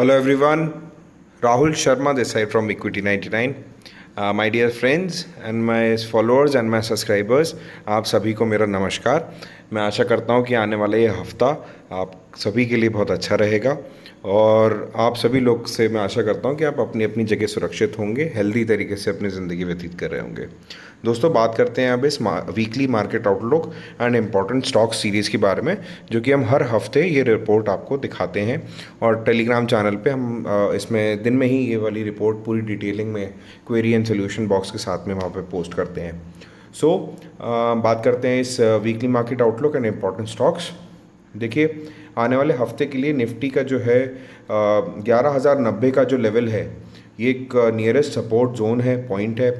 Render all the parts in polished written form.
Hello everyone, Rahul Sharma this side from Equity 99. My dear friends and my followers and my subscribers, आप सभी को मेरा नमस्कार। मैं आशा करता हूँ कि आने वाला ये हफ्ता आप सभी के लिए बहुत अच्छा रहेगा और आप सभी लोग से मैं आशा करता हूँ कि आप अपनी अपनी जगह सुरक्षित होंगे, हेल्दी तरीके से अपनी ज़िंदगी व्यतीत कर रहे होंगे। दोस्तों, बात करते हैं अब इस weekly market outlook and important stock series के बारे में, जो कि हम हर हफ्ते ये रिपोर्ट आपको दिखाते हैं और टेलीग्राम चैनल पे हम इसमें दिन में ही ये वाली रिपोर्ट पूरी डिटेलिंग में क्वेरी एंड सोल्यूशन बॉक्स के साथ में वहाँ पे पोस्ट करते हैं। बात करते हैं इस weekly market outlook and important stocks. देखिए, आने वाले हफ्ते के लिए निफ्टी का जो है 11,090 का जो लेवल है, ये एक नियरेस्ट सपोर्ट जोन है, पॉइंट है।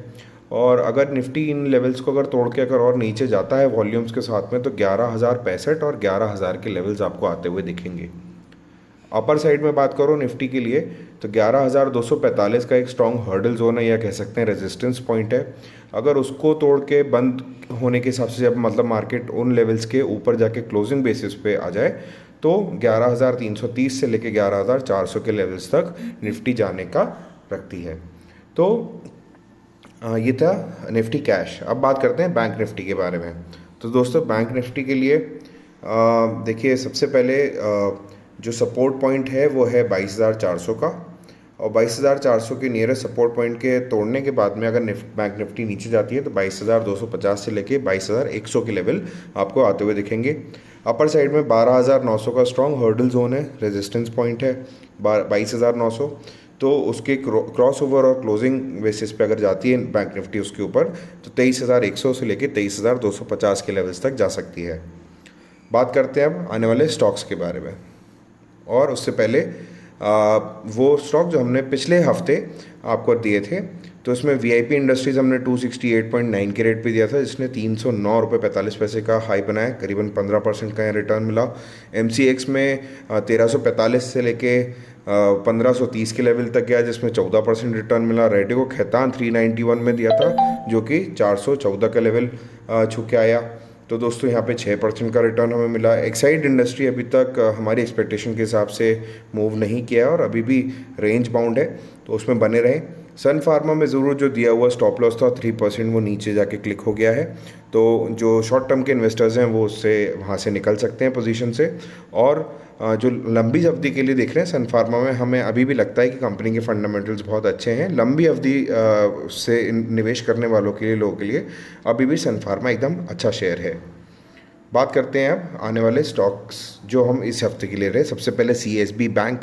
और अगर निफ्टी इन लेवल्स को अगर तोड़ के अगर और नीचे जाता है वॉल्यूम्स के साथ में, तो 11,065 और 11,000 के लेवल्स आपको आते हुए दिखेंगे। अपर साइड में बात करो निफ्टी के लिए, तो 11,245 का एक स्ट्रॉन्ग हर्डल जोन है या कह सकते हैं रेजिस्टेंस पॉइंट है। अगर उसको तोड़ के बंद होने के हिसाब से, जब मतलब मार्केट उन लेवल्स के ऊपर जाके क्लोजिंग बेसिस पे आ जाए, तो 11,330 से लेके 11,400 के लेवल्स तक निफ्टी जाने का रखती है। तो ये था निफ्टी कैश। अब बात करते हैं बैंक निफ्टी के बारे में। तो दोस्तों, बैंक निफ्टी के लिए देखिए, सबसे पहले जो सपोर्ट पॉइंट है वो है 22,400 का, और 22,400 के नियरेस्ट सपोर्ट पॉइंट के तोड़ने के बाद में अगर बैंक निफ्टी नीचे जाती है तो 22,250 से लेके 22,100 के लेवल आपको आते हुए दिखेंगे। अपर साइड में 12,900 का स्ट्रॉन्ग हर्डल जोन है, रेजिस्टेंस पॉइंट है 22,900। तो उसके क्रॉस ओवर और क्लोजिंग बेसिस पे अगर जाती है बैंक निफ्टी उसके ऊपर, तो 23,100 से लेके 23,250 के लेवल्स तक जा सकती है। बात करते हैं अब आने वाले स्टॉक्स के बारे में, और उससे पहले वो स्टॉक जो हमने पिछले हफ्ते आपको दिए थे, तो इसमें वीआईपी इंडस्ट्रीज़ हमने 268.9 के रेट पे दिया था, जिसने 309 रुपये 45 पैसे का हाई बनाया, करीबन 15% का यहाँ रिटर्न मिला। एमसीएक्स में 1345 से लेके 1530 के लेवल तक गया, जिसमें 14% रिटर्न मिला। रेडिको खैतान 391 में दिया था, जो कि 414 का लेवल छू के आया। तो दोस्तों, यहाँ पे 6% का रिटर्न हमें मिला। एक्साइड इंडस्ट्री अभी तक हमारी एक्सपेक्टेशन के हिसाब से मूव नहीं किया और अभी भी रेंज बाउंड है, तो उसमें बने रहें। सन फार्मा में ज़रूर जो दिया हुआ स्टॉप लॉस था 3%, वो नीचे जाके क्लिक हो गया है, तो जो शॉर्ट टर्म के इन्वेस्टर्स हैं वो उससे वहाँ से निकल सकते हैं पोजीशन से। और जो लंबी अवधि के लिए देख रहे हैं सन फार्मा में, हमें अभी भी लगता है कि कंपनी के फंडामेंटल्स बहुत अच्छे हैं। लंबी अवधि से निवेश करने वालों के लिए, लोगों के लिए अभी भी सन फार्मा एकदम अच्छा शेयर है। बात करते हैं अब आने वाले स्टॉक्स जो हम इस हफ्ते के लिए रहे। सबसे पहले सीएसबी बैंक।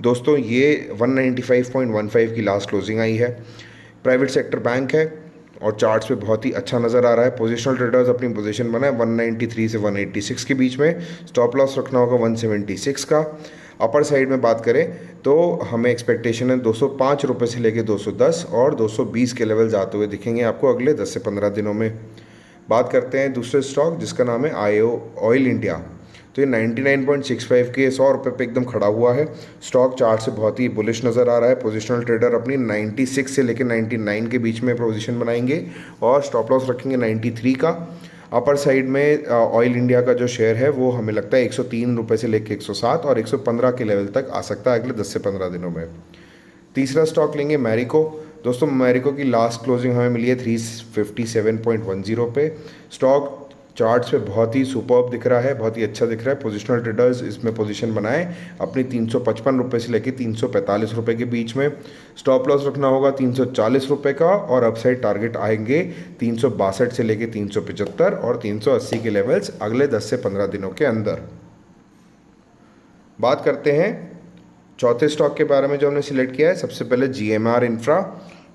दोस्तों, ये 195.15 की लास्ट क्लोजिंग आई है। प्राइवेट सेक्टर बैंक है और चार्ट्स पे बहुत ही अच्छा नज़र आ रहा है। पोजिशनल ट्रेडर्स अपनी पोजीशन बनाए 193 से 186 के बीच में। स्टॉप लॉस रखना होगा 176 का। अपर साइड में बात करें तो हमें एक्सपेक्टेशन है 205 रुपये से लेके 210 और 220 के लेवल जाते हुए दिखेंगे आपको अगले 10 से 15 दिनों में। बात करते हैं दूसरे स्टॉक, जिसका नाम है ऑयल इंडिया। तो ये 99.65 के 100 रुपये पे एकदम खड़ा हुआ है। स्टॉक चार्ट से बहुत ही बुलिश नज़र आ रहा है। पोजिशनल ट्रेडर अपनी 96 से लेकर 99 के बीच में पोजीशन बनाएंगे और स्टॉप लॉस रखेंगे 93 का। अपर साइड में ऑयल इंडिया का जो शेयर है वो हमें लगता है 103 रुपये से लेकर 107 और 115 के लेवल तक आ सकता है अगले 10 से 15 दिनों में। तीसरा स्टॉक लेंगे मैरिको। दोस्तों, मैरिको की लास्ट क्लोजिंग हमें मिली है 357.10 पे। स्टॉक चार्ट्स पे बहुत ही सुपर्ब दिख रहा है, बहुत ही अच्छा दिख रहा है। पोजिशनल ट्रेडर्स इसमें पोजीशन बनाएं अपनी 355 रुपये से लेकर 345 रुपये के बीच में। स्टॉप लॉस रखना होगा 340 रुपये का और अपसाइड टारगेट आएंगे 362 से लेकर 375 और 380 के लेवल्स अगले 10 से 15 दिनों के अंदर। बात करते हैं चौथे स्टॉक के बारे में जो हमने सिलेक्ट किया है। सबसे पहले जीएमआर इंफ्रा।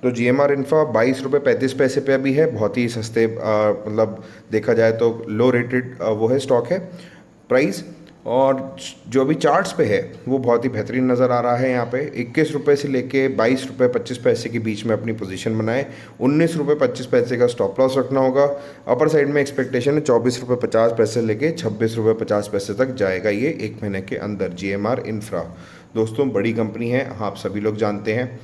तो जीएमआर इंफ्रा 22 रुपये 35 पैसे पे अभी है, बहुत ही सस्ते, मतलब देखा जाए तो लो रेटेड वो है स्टॉक है प्राइस। और जो अभी चार्ट्स पे है वो बहुत ही बेहतरीन नज़र आ रहा है। यहाँ पे 21 रुपये से लेके 22 रुपये 25 पैसे के बीच में अपनी पोजीशन बनाए। 19 रुपये 25 पैसे का स्टॉप लॉस रखना होगा। अपर साइड में एक्सपेक्टेशन है 24 रुपये 50 पैसे से लेके 26 रुपये 50 पैसे तक जाएगा ये एक महीने के अंदर। जीएमआर इंफ्रा दोस्तों बड़ी कंपनी है, आप सभी लोग जानते हैं।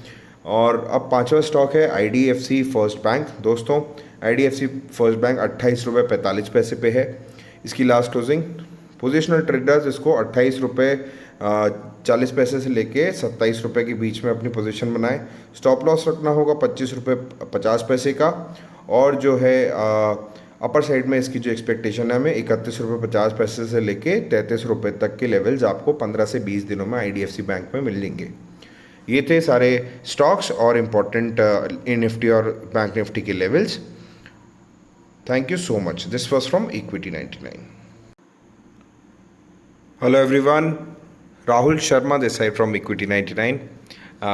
और अब पांचवा स्टॉक है आईडीएफसी फर्स्ट बैंक। दोस्तों, आईडीएफसी फर्स्ट बैंक 28 रुपये 45 पैसे पे है। इसकी लास्ट क्लोजिंग पोजिशनल ट्रेडर्स इसको 28 रुपये 40 पैसे से लेके 27 रुपये के बीच में अपनी पोजीशन बनाएं। स्टॉप लॉस रखना होगा 25 रुपये 50 पैसे का, और जो है अपर साइड में इसकी जो एक्सपेक्टेशन है हमें 31 रुपये 50 पैसे से लेके 33 रुपये तक के लेवल्स आपको 15 से 20 दिनों में IDFC बैंक में मिल जाएंगे। ये थे सारे स्टॉक्स और इम्पोर्टेंट निफ्टी और बैंक निफ्टी के levels. Thank you so much. This was from equity 99। Hello everyone, Rahul Sharma this side from Equity 99.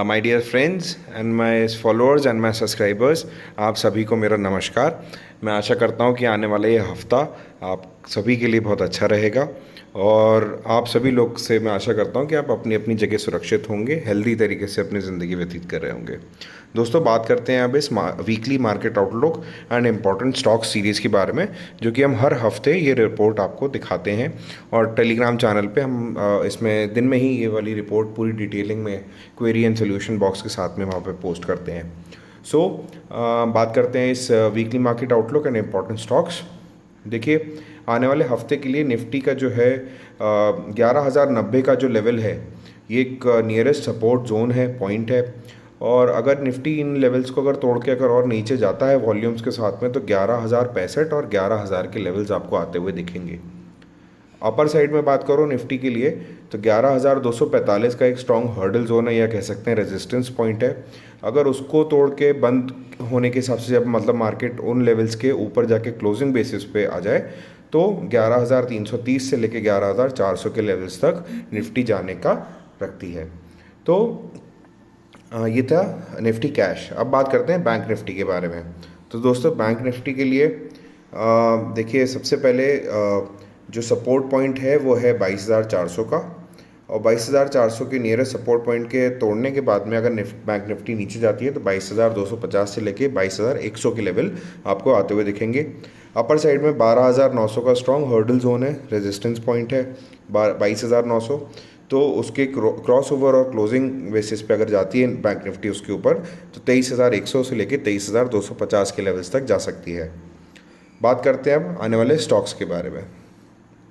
My dear friends and my followers and my subscribers, आप सभी को मेरा नमस्कार। मैं आशा करता हूँ कि आने वाला ये हफ्ता आप सभी के लिए बहुत अच्छा रहेगा, और आप सभी लोग से मैं आशा करता हूँ कि आप अपनी अपनी जगह सुरक्षित होंगे, हेल्दी तरीके से अपनी ज़िंदगी व्यतीत कर रहे होंगे। दोस्तों, बात करते हैं अब इस weekly market outlook and important stock series के बारे में, जो कि हम हर हफ्ते ये रिपोर्ट आपको दिखाते हैं, और टेलीग्राम चैनल पे हम इसमें दिन में ही ये वाली रिपोर्ट पूरी डिटेलिंग में क्वेरी एंड सोल्यूशन बॉक्स के साथ में वहाँ पे पोस्ट करते हैं। बात करते हैं इस weekly market outlook and important stocks. देखिए, आने वाले हफ्ते के लिए निफ्टी का जो है 11,090 का जो लेवल है, ये एक नियरेस्ट सपोर्ट जोन है, पॉइंट है, और अगर निफ्टी इन लेवल्स को अगर तोड़ के अगर और नीचे जाता है वॉल्यूम्स के साथ में, तो 11,065 और 11,000 के लेवल्स आपको आते हुए दिखेंगे। अपर साइड में बात करो निफ्टी के लिए, तो 11,245 का एक स्ट्रॉन्ग हर्डल जोन है, या कह सकते हैं रेजिस्टेंस पॉइंट है। अगर उसको तोड़ के बंद होने के हिसाब से जब मतलब मार्केट उन लेवल्स के ऊपर जाके क्लोजिंग बेसिस पे आ जाए, तो 11,330 से लेके 11,400 के लेवल्स तक निफ्टी जाने का रखती है। तो ये था निफ्टी कैश। अब बात करते हैं बैंक निफ्टी के बारे में। तो दोस्तों, बैंक निफ्टी के लिए देखिए, सबसे पहले जो सपोर्ट पॉइंट है वो है 22,400 का, और 22,400 के नियरेस्ट सपोर्ट पॉइंट के तोड़ने के बाद में अगर बैंक निफ्टी नीचे जाती है तो 22,250 से लेके 22,100 के लेवल आपको आते हुए दिखेंगे। अपर साइड में 12,900 का स्ट्रॉन्ग हर्डल जोन है, रेजिस्टेंस पॉइंट है 22,900। तो उसके क्रॉस ओवर और क्लोजिंग बेसिस पे अगर जाती है बैंक निफ्टी उसके ऊपर, तो 23,100 से लेके 23,250 के लेवल्स तक जा सकती है। बात करते हैं अब आने वाले स्टॉक्स के बारे में,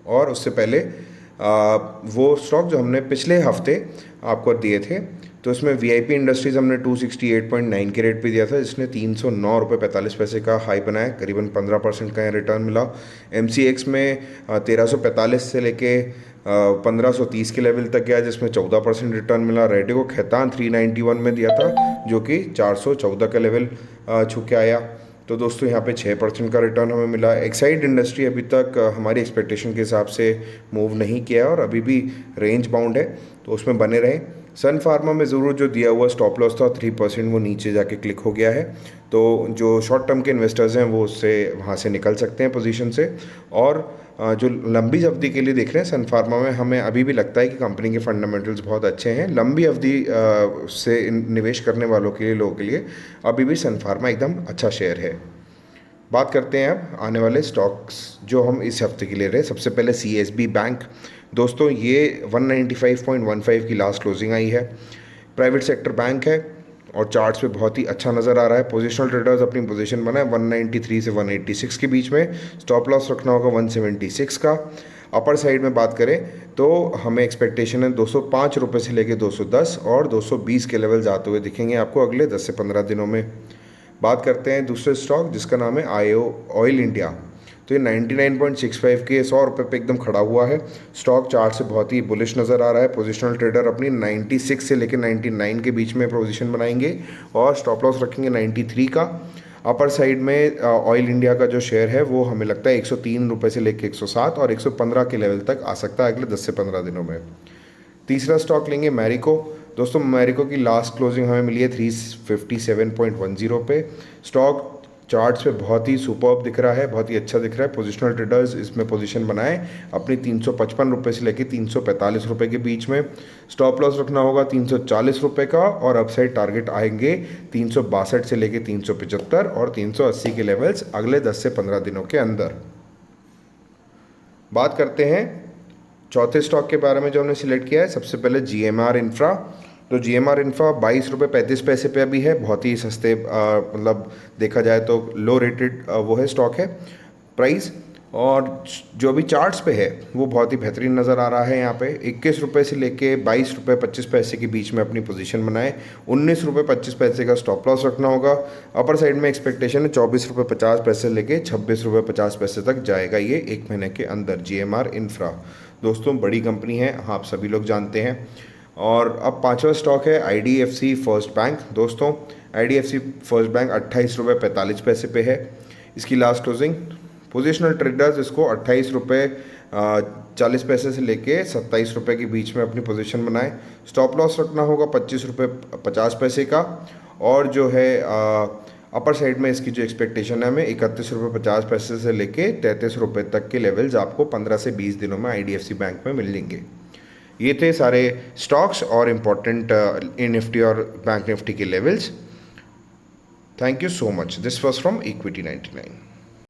और उससे पहले वो स्टॉक जो हमने पिछले हफ्ते आपको दिए थे, तो इसमें VIP इंडस्ट्रीज़ हमने 268.9 के रेट पे दिया था, जिसने 309 रुपये 45 पैसे का हाई बनाया, करीबन 15% का यहाँ रिटर्न मिला। MCX में 1345 से लेके 1530 के लेवल तक गया, जिसमें 14% रिटर्न मिला। रेडिको खैतान 391 में दिया था, जो कि 414 का लेवल छू के आया। तो दोस्तों, यहाँ पे 6% का रिटर्न हमें मिला। एक्साइड इंडस्ट्री अभी तक हमारी एक्सपेक्टेशन के हिसाब से मूव नहीं किया और अभी भी रेंज बाउंड है, तो उसमें बने रहें। सन फार्मा में ज़रूर जो दिया हुआ स्टॉप लॉस था 3%, वो नीचे जाके क्लिक हो गया है, तो जो शॉर्ट टर्म के इन्वेस्टर्स हैं वो उससे वहाँ से निकल सकते हैं पोजीशन से। और जो लंबी अवधि के लिए देख रहे हैं सन फार्मा में, हमें अभी भी लगता है कि कंपनी के फंडामेंटल्स बहुत अच्छे हैं। लंबी अवधि से निवेश करने वालों के लिए, लोगों के लिए अभी भी सन फार्मा एकदम अच्छा शेयर है। बात करते हैं अब आने वाले स्टॉक्स जो हम इस हफ्ते के लिए रहे। सबसे पहले CSB बैंक। दोस्तों, ये 195.15 की लास्ट क्लोजिंग आई है। प्राइवेट सेक्टर बैंक है और चार्ट्स पे बहुत ही अच्छा नज़र आ रहा है। पोजिशनल ट्रेडर्स अपनी पोजीशन बनाए 193 से 186 के बीच में। स्टॉप लॉस रखना होगा 176 का। अपर साइड में बात करें तो हमें एक्सपेक्टेशन है 205 रुपये से लेके 210 और 220 के लेवल जाते हुए दिखेंगे आपको अगले 10 से 15 दिनों में। बात करते हैं दूसरे स्टॉक जिसका नाम है ऑयल इंडिया। तो ये 99.65 के 100 रुपये पे एकदम खड़ा हुआ है। स्टॉक चार्ट से बहुत ही बुलिश नज़र आ रहा है। पोजिशनल ट्रेडर अपनी 96 से लेकर 99 के बीच में पोजीशन बनाएंगे और स्टॉप लॉस रखेंगे 93 का। अपर साइड में ऑयल इंडिया का जो शेयर है वो हमें लगता है 103 रुपये से लेकर 107 और 115 के लेवल तक आ सकता है अगले 10 से 15 दिनों में। तीसरा स्टॉक लेंगे मैरिको। दोस्तों, मैरिको की लास्ट क्लोजिंग हमें मिली है 357.10 पे। स्टॉक चार्ट्स पे बहुत ही सुपर्ब दिख रहा है, बहुत ही अच्छा दिख रहा है। पोजिशनल ट्रेडर्स इसमें पोजीशन बनाएं अपनी 355 रुपये से लेकर 345 रुपये के बीच में। स्टॉप लॉस रखना होगा 340 रुपये का और अपसाइड टारगेट आएंगे 362 से लेकर 375 और 380 के लेवल्स अगले 10 से 15 दिनों के अंदर। बात करते हैं चौथे स्टॉक के बारे में जो हमने सिलेक्ट किया है। सबसे पहले GMR इंफ्रा। तो GMR इंफ्रा 22 रुपये 35 पैसे पे अभी है, बहुत ही सस्ते मतलब देखा जाए तो लो रेटेड वो है स्टॉक है। प्राइस और जो भी चार्ट्स पे है वो बहुत ही बेहतरीन नज़र आ रहा है। यहाँ पे 21 रुपये से लेके 22 रुपये 25 पैसे के बीच में अपनी पोजीशन बनाए। 19 रुपये 25 पैसे का स्टॉप लॉस रखना होगा। अपर साइड में एक्सपेक्टेशन है 24 रुपये 50 पैसे से लेके 26 रुपये 50 पैसे तक जाएगा ये एक महीने के अंदर। GMR इंफ्रा दोस्तों बड़ी कंपनी है, आप सभी लोग जानते हैं। और अब पांचवा स्टॉक है IDFC फर्स्ट बैंक। दोस्तों IDFC फर्स्ट बैंक 28 रुपये 45 पैसे पे है इसकी लास्ट क्लोजिंग। पोजिशनल ट्रेडर्स इसको 28 रुपये 40 पैसे से लेके 27 रुपये के बीच में अपनी पोजीशन बनाए। स्टॉप लॉस रखना होगा 25 रुपये 50 पैसे का। और जो है अपर साइड में इसकी जो एक्सपेक्टेशन है हमें 31 रुपये 50 पैसे से लेके 33 रुपये तक के लेवल्स आपको 15 से 20 दिनों में IDFC बैंक में मिल जाएंगे। ये थे सारे स्टॉक्स और इम्पोर्टेंट निफ्टी और बैंक निफ्टी के levels. Thank you so much. This was from Equity 99।